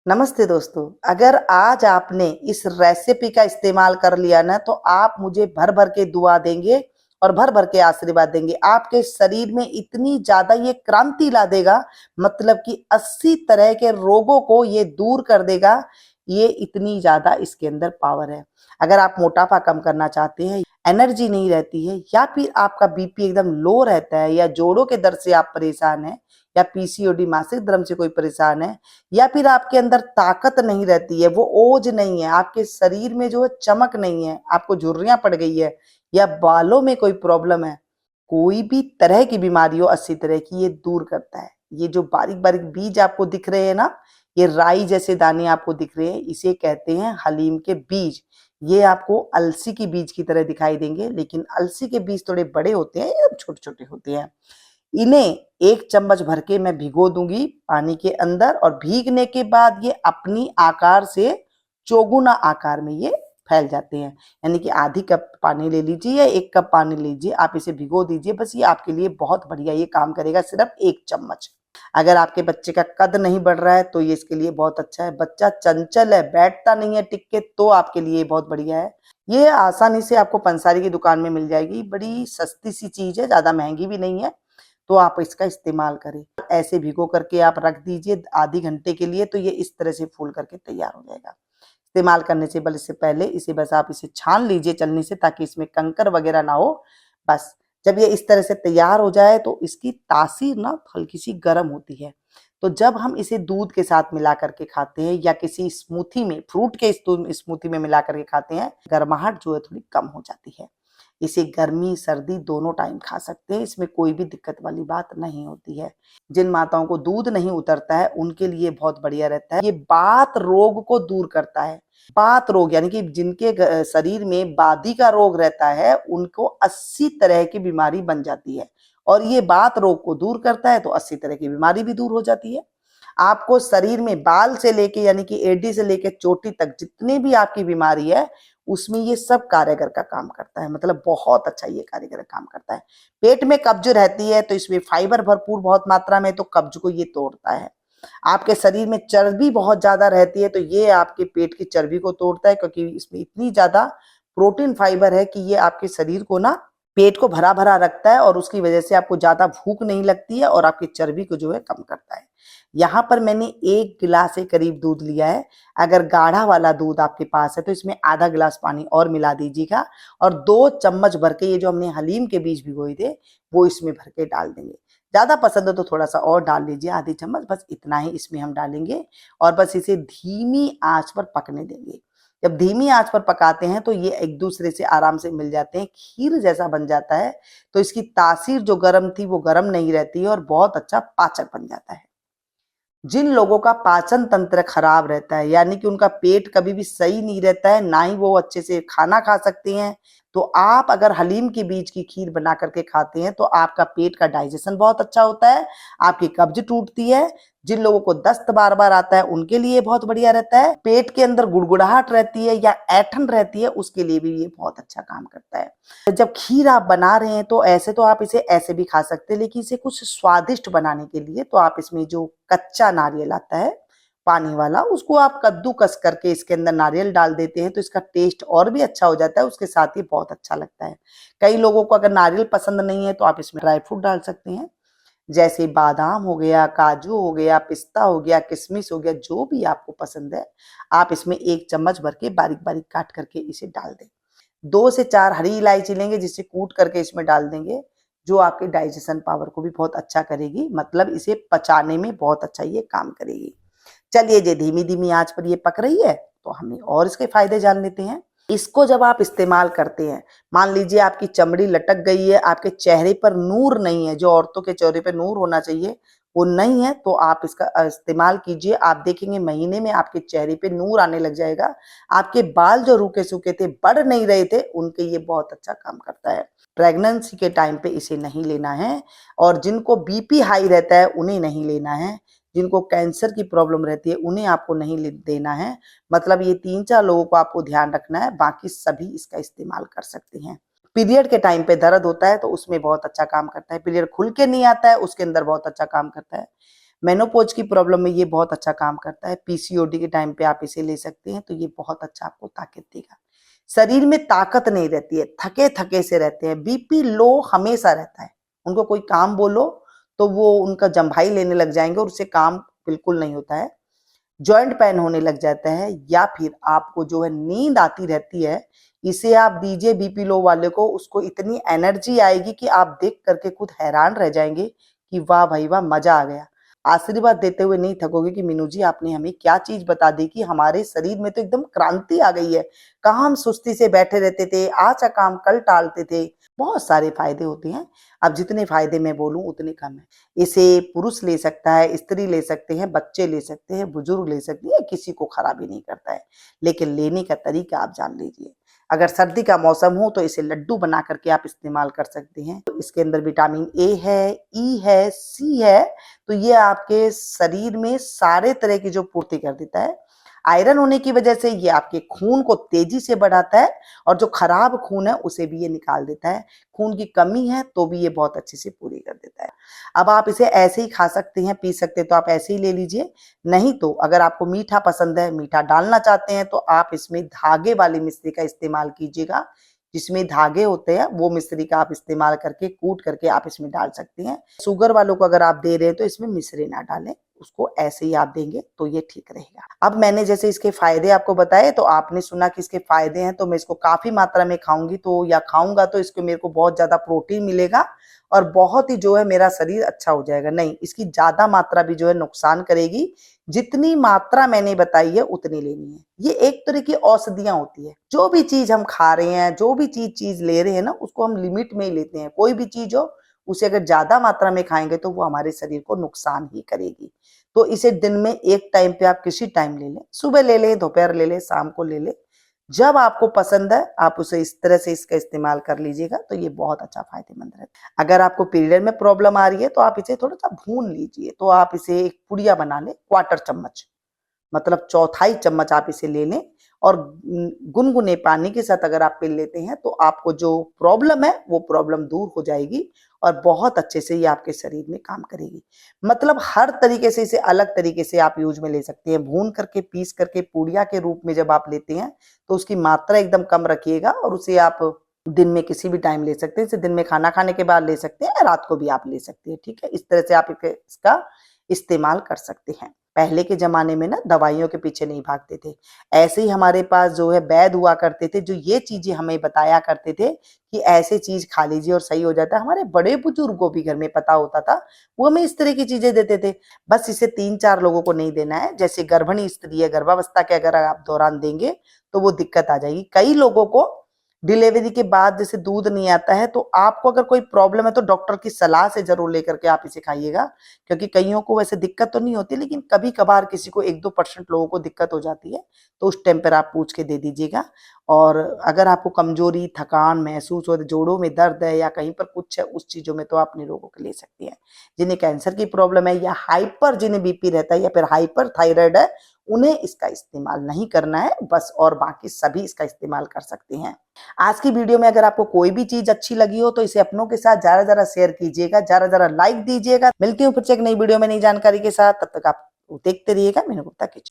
नमस्ते दोस्तों। अगर आज आपने इस रेसिपी का इस्तेमाल कर लिया ना तो आप मुझे भर भर के दुआ देंगे और भर भर के आशीर्वाद देंगे। आपके शरीर में इतनी ज्यादा ये क्रांति ला देगा, मतलब कि 80 तरह के रोगों को ये दूर कर देगा। ये इतनी ज्यादा इसके अंदर पावर है। अगर आप मोटापा कम करना चाहते हैं, एनर्जी नहीं रहती है, या फिर आपका बीपी एकदम लो रहता है, या जोड़ों के दर्द से आप परेशान हैं, या पीसीओडी मासिक धर्म से कोई परेशान है, या फिर आपके अंदर ताकत नहीं रहती है, वो ओज नहीं है, आपके शरीर में जो है चमक नहीं है, आपको झुर्रियां पड़ गई है, या बालों में कोई प्रॉब्लम है, कोई भी तरह की बीमारी हो 80 तरह की, ये दूर करता है। ये जो बारीक बारीक बीज आपको दिख रहे हैं ना, ये राई जैसे दाने आपको दिख रहे हैं, इसे कहते हैं हलीम के बीज। ये आपको अलसी की बीज की तरह दिखाई देंगे, लेकिन अलसी के बीज थोड़े बड़े होते हैं, एकदम छोटे छोटे होते हैं। इन्हें 1 चम्मच भर के मैं भिगो दूंगी पानी के अंदर, और भीगने के बाद ये अपनी आकार से चौगुना आकार में ये फैल जाते हैं। यानी कि आधी कप पानी ले लीजिए या 1 कप पानी लीजिए, आप इसे भिगो दीजिए। बस ये आपके लिए बहुत बढ़िया ये काम करेगा, सिर्फ 1 चम्मच। अगर आपके बच्चे का कद नहीं बढ़ रहा है तो ये इसके लिए बहुत अच्छा है। बच्चा चंचल है, बैठता नहीं है टिक के, तो आपके लिए बहुत बढ़िया है। ये आसानी से आपको पंसारी की दुकान में मिल जाएगी। बड़ी सस्ती सी चीज है, ज्यादा महंगी भी नहीं है, तो आप इसका इस्तेमाल करें। ऐसे भिगो करके आप रख दीजिए आधे घंटे के लिए, तो ये इस तरह से फूल करके तैयार हो जाएगा। इस्तेमाल करने से बल इससे पहले इसे बस आप इसे छान लीजिए चलनी से, ताकि इसमें कंकर वगैरह ना हो। बस जब ये इस तरह से तैयार हो जाए तो इसकी तासीर ना हल्की सी गर्म होती है। तो जब हम इसे दूध के साथ मिला करके खाते हैं, या किसी स्मूथी में, फ्रूट के स्मूथी में मिला करके खाते हैं, गर्माहट जो है थोड़ी कम हो जाती है। इसे गर्मी सर्दी दोनों टाइम खा सकते हैं, इसमें कोई भी दिक्कत वाली बात नहीं होती है। जिन माताओं को दूध नहीं उतरता है उनके लिए बहुत बढ़िया रहता है। ये बात रोग को दूर करता है। बात रोग यानी कि जिनके शरीर में बादी का रोग रहता है, उनको 80 तरह की बीमारी बन जाती है, और ये बात रोग को दूर करता है, तो 80 तरह की बीमारी भी दूर हो जाती है। आपको शरीर में बाल से लेके यानी कि एडी से लेके चोटी तक जितने भी आपकी बीमारी है, उसमें ये सब कारीगर का काम करता है। मतलब बहुत अच्छा ये कारीगर का काम करता है। पेट में कब्ज रहती है तो इसमें फाइबर भरपूर बहुत मात्रा में, तो कब्ज को ये तोड़ता है। आपके शरीर में चर्बी बहुत ज्यादा रहती है तो ये आपके पेट की चर्बी को तोड़ता है, क्योंकि इसमें इतनी ज्यादा प्रोटीन फाइबर है कि ये आपके शरीर को ना, पेट को भरा भरा रखता है, और उसकी वजह से आपको ज्यादा भूख नहीं लगती है, और आपकी चर्बी को जो है कम करता है। यहाँ पर मैंने 1 गिलास के करीब दूध लिया है। अगर गाढ़ा वाला दूध आपके पास है तो इसमें आधा गिलास पानी और मिला दीजिएगा, और 2 चम्मच भर के ये जो हमने हलीम के बीज भिगोए थे वो इसमें भर के डाल देंगे। ज्यादा पसंद है तो थोड़ा सा और डाल लीजिए, आधी चम्मच, बस इतना ही इसमें हम डालेंगे। और बस इसे धीमी आंच पर पकने देंगे। जब धीमी आंच पर पकाते हैं तो ये एक दूसरे से आराम से मिल जाते हैं, खीर जैसा बन जाता है। तो इसकी तासीर जो गर्म थी वो गर्म नहीं रहती है, और बहुत अच्छा पाचक बन जाता है। जिन लोगों का पाचन तंत्र खराब रहता है, यानी कि उनका पेट कभी भी सही नहीं रहता है, ना ही वो अच्छे से खाना खा सकते हैं, तो आप अगर हलीम के बीज की खीर बना करके खाते हैं तो आपका पेट का डाइजेशन बहुत अच्छा होता है, आपकी कब्ज टूटती है। जिन लोगों को दस्त बार बार आता है उनके लिए बहुत बढ़िया रहता है। पेट के अंदर गुड़गुड़ाहट रहती है या ऐठन रहती है, उसके लिए भी ये बहुत अच्छा काम करता है। जब खीर आप बना रहे हैं तो ऐसे तो आप इसे ऐसे भी खा सकते हैं, लेकिन इसे कुछ स्वादिष्ट बनाने के लिए तो आप इसमें जो कच्चा नारियल आता है पानी वाला, उसको आप कद्दूकस करके इसके अंदर नारियल डाल देते हैं तो इसका टेस्ट और भी अच्छा हो जाता है, उसके साथ ही बहुत अच्छा लगता है। कई लोगों को अगर नारियल पसंद नहीं है तो आप इसमें ड्राई फ्रूट डाल सकते हैं, जैसे बादाम हो गया, काजू हो गया, पिस्ता हो गया, किशमिश हो गया, जो भी आपको पसंद है आप इसमें 1 चम्मच भर के बारीक बारीक काट करके इसे डाल दें। 2 से 4 हरी इलायची लेंगे जिसे कूट करके इसमें डाल देंगे, जो आपके डाइजेशन पावर को भी बहुत अच्छा करेगी, मतलब इसे पचाने में बहुत अच्छा ये काम करेगी। चलिए जी, धीमी धीमी आंच पर ये पक रही है तो हमें और इसके फायदे जान लेते हैं। इसको जब आप इस्तेमाल करते हैं, मान लीजिए आपकी चमड़ी लटक गई है, आपके चेहरे पर नूर नहीं है, जो औरतों के चेहरे पर नूर होना चाहिए वो नहीं है, तो आप इसका इस्तेमाल कीजिए। आप देखेंगे महीने में आपके चेहरे पे नूर आने लग जाएगा। आपके बाल जो रूखे सूखे थे, बढ़ नहीं रहे थे, उनके ये बहुत अच्छा काम करता है। प्रेगनेंसी के टाइम पे इसे नहीं लेना है, और जिनको बीपी हाई रहता है उन्हें नहीं लेना है, जिनको कैंसर की प्रॉब्लम रहती है उन्हें आपको नहीं देना है। मतलब ये 3-4 लोगों को आपको ध्यान रखना है, बाकी सभी इसका इस्तेमाल कर सकते हैं। पीरियड के टाइम पे दर्द होता है तो उसमें बहुत अच्छा काम करता है। पीरियड खुल के नहीं आता है उसके अंदर बहुत अच्छा काम करता है। मेनोपॉज की प्रॉब्लम में ये बहुत अच्छा काम करता है। पीसीओडी के टाइम पे आप इसे ले सकते हैं, तो ये बहुत अच्छा आपको ताकत देगा। शरीर में ताकत नहीं रहती है, थके-थके से रहते हैं, बीपी लो हमेशा रहता है। उनको कोई काम बोलो तो वो उनका जम्भाई लेने लग जाएँगे और उससे काम बिल्कुल नहीं होता है। जॉइंट पेन होने लग जाता है या फिर आपको जो है नींद आती रहती है, इसे आप दीजिए बीपी लो वाले को, उसको इतनी एनर्जी आएगी कि आप देख करके खुद हैरान रह जाएँगे कि वाह भाई वाह! मज़ा आ गया। आशीर्वाद देते हुए नहीं थकोगे कि मीनू जी आपने हमें क्या चीज़ बता दी कि हमारे शरीर में तो एकदम क्रांति आ गई है। कहाँ हम सुस्ती से बैठे रहते थे, आज का काम कल टालते थे। बहुत सारे फ़ायदे होते हैं। अब जितने फ़ायदे मैं बोलूँ उतने कम हैं। इसे पुरुष ले सकता है, स्त्री ले सकते हैं, बच्चे ले सकते हैं, बुजुर्ग ले सकते हैं, किसी को खराबी नहीं करता है। लेकिन लेने का तरीका आप जान लीजिए। अगर सर्दी का मौसम हो तो इसे लड्डू बना करके आप इस्तेमाल कर सकते हैं। तो इसके अंदर विटामिन ए है, ई है, सी है, तो ये आपके शरीर में सारे तरह की जो पूर्ति कर देता है। आयरन होने की वजह से ये आपके खून को तेजी से बढ़ाता है और जो खराब खून है उसे भी ये निकाल देता है। खून की कमी है तो भी ये बहुत अच्छे से पूरी कर देता है। अब आप इसे ऐसे ही खा सकते हैं, पी सकते हैं तो आप ऐसे ही ले लीजिए। नहीं तो अगर आपको मीठा पसंद है, मीठा डालना चाहते हैं तो आप इसमें धागे वाली मिश्री का इस्तेमाल कीजिएगा। जिसमें धागे होते हैं वो मिश्री का आप इस्तेमाल करके कूट करके आप इसमें डाल सकते हैं। शुगर वालों को अगर आप दे रहे हैं तो इसमें मिश्री ना डालें, उसको ऐसे ही आप देंगे तो ये ठीक रहेगा। अब मैंने जैसे इसके फायदे आपको बताए तो आपने सुना कि इसके फायदे हैं, तो मैं इसको काफ़ी मात्रा में खाऊँगी तो या खाऊँगा तो इसको मेरे को बहुत ज़्यादा प्रोटीन मिलेगा और बहुत ही जो है मेरा शरीर अच्छा हो जाएगा। नहीं, इसकी ज़्यादा मात्रा भी जो है नुकसान करेगी। जितनी मात्रा मैंने बताई है उतनी लेनी है। ये एक तरह की औषधियाँ होती है। जो भी चीज़ हम खा रहे हैं, जो भी चीज़ ले रहे हैं ना, उसको हम लिमिट में ही लेते हैं। कोई भी चीज़ हो, उसे अगर ज़्यादा मात्रा में खाएँगे तो वो हमारे शरीर को नुकसान ही करेगी। तो इसे दिन में एक टाइम पे आप किसी टाइम ले लें, सुबह ले लें, दोपहर ले लें, शाम को ले लें। जब आपको पसंद है, आप उसे इस तरह से इसका इस्तेमाल कर लीजिएगा, तो ये बहुत अच्छा फ़ायदेमंद रहता है। अगर आपको पीरियड में प्रॉब्लम आ रही है, तो आप इसे थोड़ा-सा भून लीजिए। तो आप इसे एक पुड़िया बना लें, क्वार्टर चम्मच, मतलब चौथाई चम्मच आप इसे ले लें और गुनगुने पानी के साथ अगर आप पी लेते हैं, तो आपको जो प्रॉब्लम है, वो प्रॉब्लम दूर हो जाएगी और बहुत अच्छे से ये आपके शरीर में काम करेगी। मतलब हर तरीके से इसे अलग तरीके से आप यूज़ में ले सकते हैं। भून करके, पीस करके पुड़िया के रूप में जब आप लेते हैं, तो उसकी मात्रा एकदम कम रखिएगा और उसे आप दिन में किसी भी टाइम ले सकते हैं। इसे दिन में खाना खाने के बाद ले सकते हैं, रात को भी आप ले सकते हैं, ठीक है? इस तरह से आप इसका इस्तेमाल कर सकते हैं। पहले के ज़माने में ना दवाइयों के पीछे नहीं भागते थे। ऐसे ही हमारे पास जो है वैद्य हुआ करते थे, जो ये चीज़ें हमें बताया करते थे कि ऐसे चीज़ खा लीजिए और सही हो जाता है। हमारे बड़े-बुजुर्गों को भी घर में पता होता था, वो हमें इस तरह की चीज़ें देते थे। बस इसे 3-4 लोगों को नहीं देना है। जैसे गर्भिणी स्त्री है, गर्भावस्था के अगर आप दौरान देंगे, तो वो दिक्कत आ जाएगी। कई लोगों को डिलीवरी के बाद जैसे दूध नहीं आता है, तो आपको अगर कोई प्रॉब्लम है तो डॉक्टर की सलाह से ज़रूर लेकर के आप इसे खाइएगा, क्योंकि कइयों को वैसे दिक्कत तो नहीं होती, लेकिन कभी-कभार किसी को 1-2% लोगों को दिक्कत हो जाती है, तो उस टाइम पर आप पूछ के दे दीजिएगा। और अगर आपको कमज़ोरी, थकान महसूस हो, जोड़ों में दर्द है या कहीं पर कुछ है, उस चीज़ों में तो आप निरोगों के ले सकती हैं। जिन्हें कैंसर की प्रॉब्लम है या हाइपर जिन्हें बीपी रहता है या फिर हाइपर थायराइड है, उन्हें इसका इस्तेमाल नहीं करना है बस, और बाकी सभी इसका इस्तेमाल कर सकते हैं। आज की वीडियो में अगर आपको कोई भी चीज़ अच्छी लगी हो तो इसे अपनों के साथ ज़रा-ज़रा शेयर कीजिएगा, ज़रा-ज़रा लाइक दीजिएगा। मिलती हूँ फिर से एक नई वीडियो में नई जानकारी के साथ, तब तक आप देखते रहिएगा मीनू गुप्ता किचन।